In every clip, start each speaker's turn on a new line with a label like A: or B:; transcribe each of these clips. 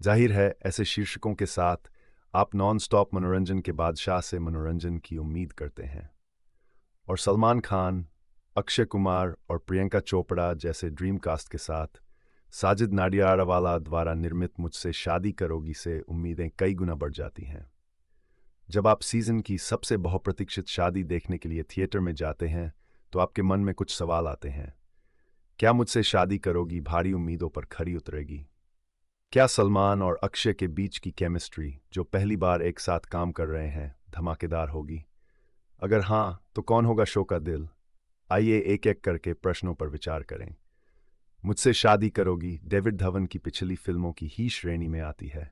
A: जाहिर है, ऐसे शीर्षकों के साथ आप नॉन स्टॉप मनोरंजन के बादशाह से मनोरंजन की उम्मीद करते हैं। और सलमान खान, अक्षय कुमार और प्रियंका चोपड़ा जैसे ड्रीम कास्ट के साथ साजिद नाडियाडवाला द्वारा निर्मित मुझसे शादी करोगी से उम्मीदें कई गुना बढ़ जाती हैं। जब आप सीजन की सबसे बहुप्रतीक्षित शादी देखने के लिए थिएटर में जाते हैं तो आपके मन में कुछ सवाल आते हैं। क्या मुझसे शादी करोगी भारी उम्मीदों पर खरी उतरेगी? क्या सलमान और अक्षय के बीच की केमिस्ट्री, जो पहली बार एक साथ काम कर रहे हैं, धमाकेदार होगी? अगर हाँ, तो कौन होगा शो का दिल? आइए एक एक करके प्रश्नों पर विचार करें। मुझसे शादी करोगी डेविड धवन की पिछली फिल्मों की ही श्रेणी में आती है।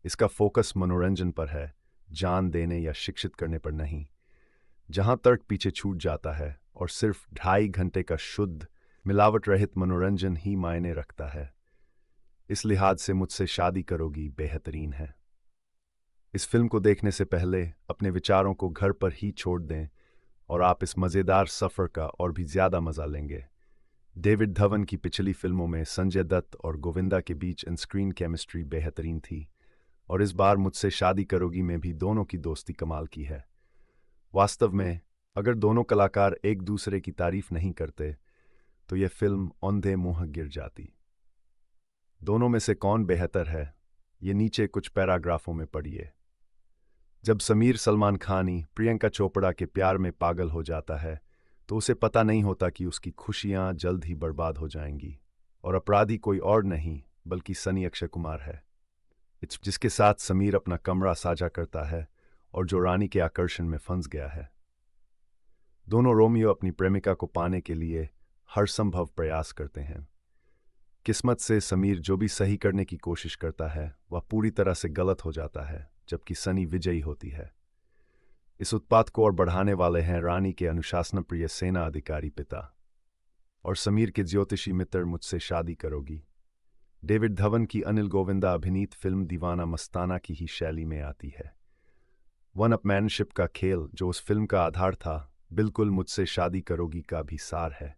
A: इसका फोकस मनोरंजन पर है, जान देने या शिक्षित करने पर नहीं। जहां तर्क पीछे छूट जाता है और सिर्फ 2.5 घंटे का शुद्ध, मिलावट रहित मनोरंजन ही मायने रखता है। इस लिहाज से मुझसे शादी करोगी बेहतरीन है। इस फिल्म को देखने से पहले अपने विचारों को घर पर ही छोड़ दें और आप इस मज़ेदार सफ़र का और भी ज़्यादा मज़ा लेंगे। डेविड धवन की पिछली फिल्मों में संजय दत्त और गोविंदा के बीच स्क्रीन केमिस्ट्री बेहतरीन थी, और इस बार मुझसे शादी करोगी में भी दोनों की दोस्ती कमाल की है। वास्तव में, अगर दोनों कलाकार एक दूसरे की तारीफ नहीं करते तो यह फिल्म औंधे मुंह गिर जाती। दोनों में से कौन बेहतर है, ये नीचे कुछ पैराग्राफों में पढ़िए। जब समीर सलमान खानी प्रियंका चोपड़ा के प्यार में पागल हो जाता है तो उसे पता नहीं होता कि उसकी खुशियां जल्द ही बर्बाद हो जाएंगी, और अपराधी कोई और नहीं बल्कि सनी अक्षय कुमार है, जिसके साथ समीर अपना कमरा साझा करता है और जो रानी के आकर्षण में फंस गया है। दोनों रोमियो अपनी प्रेमिका को पाने के लिए हर संभव प्रयास करते हैं। किस्मत से समीर जो भी सही करने की कोशिश करता है वह पूरी तरह से गलत हो जाता है, जबकि सनी विजयी होती है। इस उत्पात को और बढ़ाने वाले हैं रानी के अनुशासन प्रिय सेना अधिकारी पिता और समीर के ज्योतिषी मित्र मुझसे शादी करोगी। डेविड धवन की अनिल गोविंदा अभिनीत फिल्म दीवाना मस्ताना की ही शैली में आती है। वन अपमैनशिप का खेल, जो उस फिल्म का आधार था, बिल्कुल मुझसे शादी करोगी का भी सार है।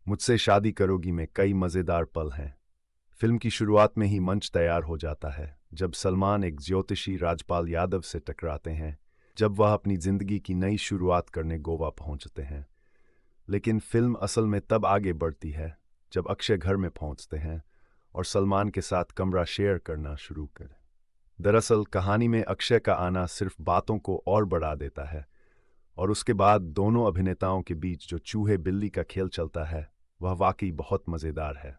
A: मुझसे शादी करोगी में कई मज़ेदार पल हैं। फिल्म की शुरुआत में ही मंच तैयार हो जाता है जब सलमान एक ज्योतिषी राजपाल यादव से टकराते हैं, जब वह अपनी जिंदगी की नई शुरुआत करने गोवा पहुंचते हैं। लेकिन फिल्म असल में तब आगे बढ़ती है जब अक्षय घर में पहुंचते हैं और सलमान के साथ कमरा शेयर करना शुरू करें। दरअसल कहानी में अक्षय का आना सिर्फ बातों को और बढ़ा देता है, और उसके बाद दोनों अभिनेताओं के बीच जो चूहे बिल्ली का खेल चलता है वह वाकई बहुत मज़ेदार है।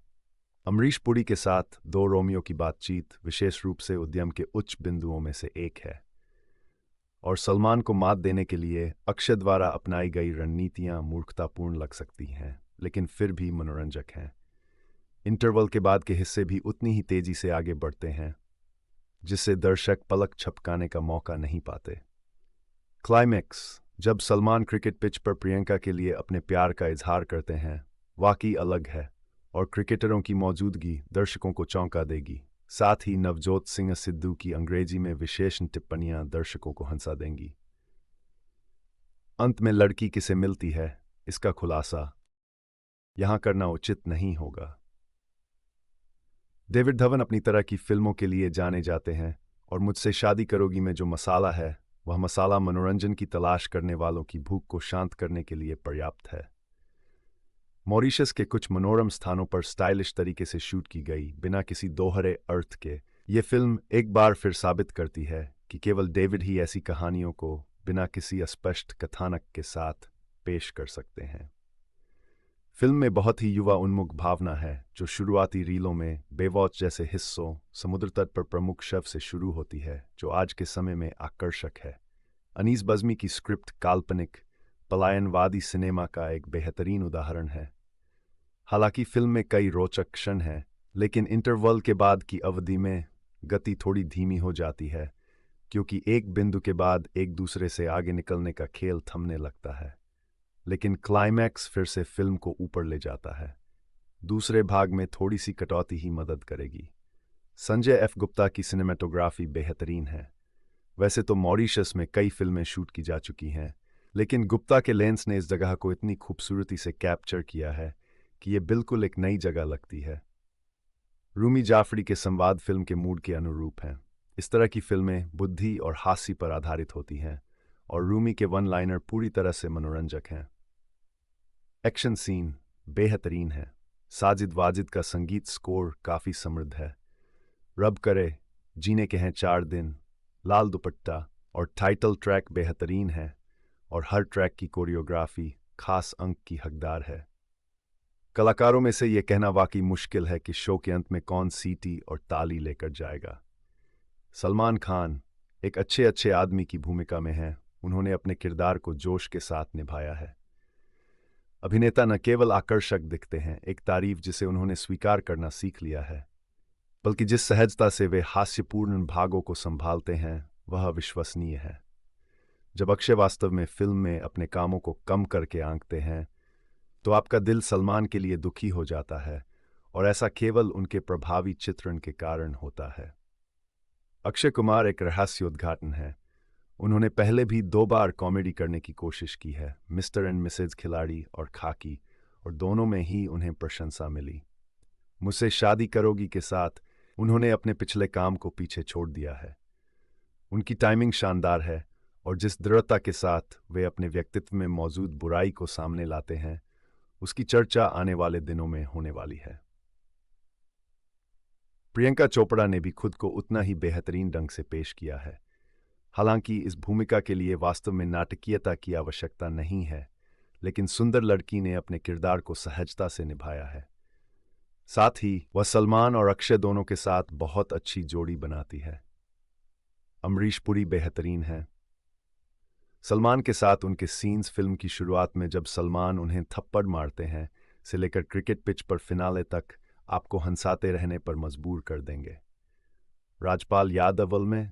A: अमरीश पुरी के साथ दो रोमियो की बातचीत विशेष रूप से उद्यम के उच्च बिंदुओं में से एक है, और सलमान को मात देने के लिए अक्षय द्वारा अपनाई गई रणनीतियां मूर्खतापूर्ण लग सकती हैं, लेकिन फिर भी मनोरंजक हैं। इंटरवल के बाद के हिस्से भी उतनी ही तेजी से आगे बढ़ते हैं, जिससे दर्शक पलक झपकाने का मौका नहीं पाते। क्लाइमैक्स, जब सलमान क्रिकेट पिच पर प्रियंका के लिए अपने प्यार का इजहार करते हैं, वाकई अलग है, और क्रिकेटरों की मौजूदगी दर्शकों को चौंका देगी। साथ ही नवजोत सिंह सिद्धू की अंग्रेजी में विशेष टिप्पणियां दर्शकों को हंसा देंगी। अंत में लड़की किसे मिलती है, इसका खुलासा यहां करना उचित नहीं होगा। डेविड धवन अपनी तरह की फिल्मों के लिए जाने जाते हैं, और मुझसे शादी करोगी में जो मसाला है वह मसाला मनोरंजन की तलाश करने वालों की भूख को शांत करने के लिए पर्याप्त है। मॉरिशस के कुछ मनोरम स्थानों पर स्टाइलिश तरीके से शूट की गई बिना किसी दोहरे अर्थ के ये फिल्म एक बार फिर साबित करती है कि केवल डेविड ही ऐसी कहानियों को बिना किसी अस्पष्ट कथानक के साथ पेश कर सकते हैं। फिल्म में बहुत ही युवा उन्मुख भावना है, जो शुरुआती रीलों में बेवॉच जैसे हिस्सों, समुद्र तट पर प्रमुख शव से शुरू होती है, जो आज के समय में आकर्षक है। अनीस बज़मी की स्क्रिप्ट काल्पनिक पलायनवादी सिनेमा का एक बेहतरीन उदाहरण है। हालांकि फिल्म में कई रोचक क्षण हैं, लेकिन इंटरवल के बाद की अवधि में गति थोड़ी धीमी हो जाती है, क्योंकि एक बिंदु के बाद एक दूसरे से आगे निकलने का खेल थमने लगता है। लेकिन क्लाइमैक्स फिर से फिल्म को ऊपर ले जाता है। दूसरे भाग में थोड़ी सी कटौती ही मदद करेगी। संजय एफ गुप्ता की सिनेमेटोग्राफी बेहतरीन है। वैसे तो मॉरिशस में कई फिल्में शूट की जा चुकी हैं, लेकिन गुप्ता के लेंस ने इस जगह को इतनी खूबसूरती से कैप्चर किया है कि ये बिल्कुल एक नई जगह लगती है। रूमी जाफरी के संवाद फिल्म के मूड के अनुरूप हैं। इस तरह की फिल्में बुद्धि और हास्य पर आधारित होती हैं और रूमी के वन लाइनर पूरी तरह से मनोरंजक हैं। एक्शन सीन बेहतरीन है। साजिद वाजिद का संगीत स्कोर काफ़ी समृद्ध है। रब करे, जीने के हैं 4 दिन, लाल दुपट्टा और टाइटल ट्रैक बेहतरीन है और हर ट्रैक की कोरियोग्राफी खास अंक की हकदार है। कलाकारों में से यह कहना वाकई मुश्किल है कि शो के अंत में कौन सीटी और ताली लेकर जाएगा। सलमान खान एक अच्छे अच्छे आदमी की भूमिका में हैं। उन्होंने अपने किरदार को जोश के साथ निभाया है। अभिनेता न केवल आकर्षक दिखते हैं, एक तारीफ जिसे उन्होंने स्वीकार करना सीख लिया है, बल्कि जिस सहजता से वे हास्यपूर्ण भागों को संभालते हैं वह अविश्वसनीय है। जब अक्षय वास्तव में फिल्म में अपने कामों को कम करके आंकते हैं तो आपका दिल सलमान के लिए दुखी हो जाता है और ऐसा केवल उनके प्रभावी चित्रण के कारण होता है। अक्षय कुमार एक रहस्योद्घाटन है। उन्होंने पहले भी 2 बार कॉमेडी करने की कोशिश की है, मिस्टर एंड मिसेज खिलाड़ी और खाकी, और दोनों में ही उन्हें प्रशंसा मिली। मुझसे शादी करोगी के साथ उन्होंने अपने पिछले काम को पीछे छोड़ दिया है। उनकी टाइमिंग शानदार है और जिस दृढ़ता के साथ वे अपने व्यक्तित्व में मौजूद बुराई को सामने लाते हैं उसकी चर्चा आने वाले दिनों में होने वाली है। प्रियंका चोपड़ा ने भी खुद को उतना ही बेहतरीन ढंग से पेश किया है। हालांकि इस भूमिका के लिए वास्तव में नाटकीयता की आवश्यकता नहीं है, लेकिन सुंदर लड़की ने अपने किरदार को सहजता से निभाया है। साथ ही वह सलमान और अक्षय दोनों के साथ बहुत अच्छी जोड़ी बनाती है। अमरीश पुरी बेहतरीन है। सलमान के साथ उनके सीन्स फिल्म की शुरुआत में जब सलमान उन्हें थप्पड़ मारते हैं से लेकर क्रिकेट पिच पर फिनाले तक आपको हंसाते रहने पर मजबूर कर देंगे। राजपाल यादव में